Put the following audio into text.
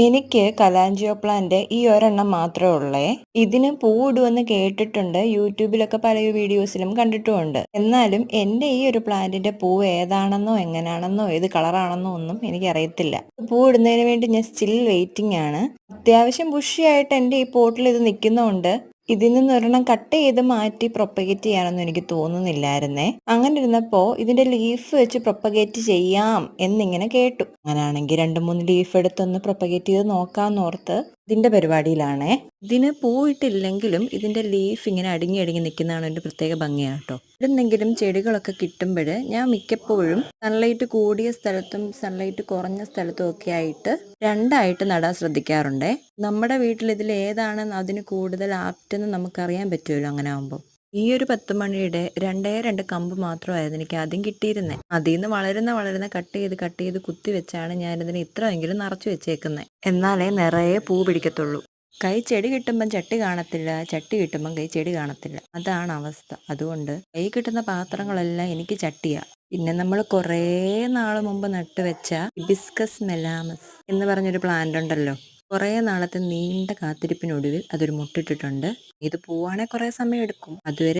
എനിക്ക് kalanchoe plant ഈ ഒരെണ്ണം മാത്രമേ ഉള്ളേ. ഇതിന് പൂവിടുമെന്ന് കേട്ടിട്ടുണ്ട്. യൂട്യൂബിലൊക്കെ പല വീഡിയോസിലും കണ്ടിട്ടുമുണ്ട്. എന്നാലും എൻ്റെ ഈ ഒരു പ്ലാന്റിന്റെ പൂവ് ഏതാണെന്നോ എങ്ങനെയാണെന്നോ ഏത് കളറാണെന്നോ ഒന്നും എനിക്കറിയത്തില്ല. പൂവിടുന്നതിന് വേണ്ടി ഞാൻ സ്റ്റിൽ വെയിറ്റിംഗ് ആണ്. അത്യാവശ്യം ബുഷിയായിട്ട് എൻ്റെ ഈ പോട്ടിൽ ഇത് നിൽക്കുന്നതുകൊണ്ട് ഇതിൽ നിന്ന് ഒരെണ്ണം കട്ട് ചെയ്ത് മാറ്റി പ്രൊപ്പഗേറ്റ് ചെയ്യാനൊന്നും എനിക്ക് തോന്നുന്നില്ലായിരുന്നേ. അങ്ങനെ ഇരുന്നപ്പോൾ ഇതിന്റെ ലീഫ് വെച്ച് പ്രൊപ്പഗേറ്റ് ചെയ്യാം എന്നിങ്ങനെ കേട്ടു. അങ്ങനെയാണെങ്കിൽ 2-3 ലീഫ് എടുത്തൊന്ന് പ്രൊപ്പഗേറ്റ് ചെയ്ത് നോക്കാമെന്നോർത്ത് ഇതിന്റെ പരിപാടിയിലാണേ. ഇതിന് പൂവിട്ടില്ലെങ്കിലും ഇതിന്റെ ലീഫ് ഇങ്ങനെ അടുങ്ങി അടുങ്ങി നിൽക്കുന്നതാണ് ഒരു പ്രത്യേക ഭംഗിയാണ് കേട്ടോ. എവിടുന്നെങ്കിലും ചെടികളൊക്കെ കിട്ടുമ്പോൾ ഞാൻ മിക്കപ്പോഴും സൺലൈറ്റ് കൂടിയ സ്ഥലത്തും സൺലൈറ്റ് കുറഞ്ഞ സ്ഥലത്തും ഒക്കെ ആയിട്ട് രണ്ടായിട്ട് നടാൻ ശ്രദ്ധിക്കാറുണ്ടേ. നമ്മുടെ വീട്ടിൽ ഇതിൽ ഏതാണ് അതിന് കൂടുതൽ ആപ്റ്റെന്ന് നമുക്കറിയാൻ പറ്റുമല്ലോ അങ്ങനെ ആകുമ്പോൾ. ഈ ഒരു 10 മണിയുടെ 2 കമ്പ് മാത്രമായിരുന്നു എനിക്ക് ആദ്യം കിട്ടിയിരുന്നത്. അതിൽ നിന്ന് വളരുന്ന കട്ട് ചെയ്ത് കുത്തി വെച്ചാണ് ഞാനിതിനെ ഇത്രയെങ്കിലും നിറച്ചു വെച്ചേക്കുന്നത്. എന്നാലേ നിറയെ പൂ പിടിക്കത്തുള്ളൂ. കൈ ചെടി കിട്ടുമ്പം ചട്ടി കാണത്തില്ല, ചട്ടി കിട്ടുമ്പം കൈ ചെടി കാണത്തില്ല. അതാണ് അവസ്ഥ. അതുകൊണ്ട് കൈ കിട്ടുന്ന പാത്രങ്ങളെല്ലാം എനിക്ക് ചട്ടിയാ. പിന്നെ നമ്മൾ കുറേ നാൾ മുമ്പ് നട്ടുവെച്ച ഹിബിസ്കസ് മെലാമസ് എന്ന് പറഞ്ഞൊരു പ്ലാന്റ് ഉണ്ടല്ലോ. കുറേ നാളത്തെ നീണ്ട കാത്തിരിപ്പിനൊടുവിൽ അതൊരു മുട്ടിട്ടിട്ടുണ്ട്. ഇത് പൂവാണെ കുറേ സമയം എടുക്കും. അതുവരെ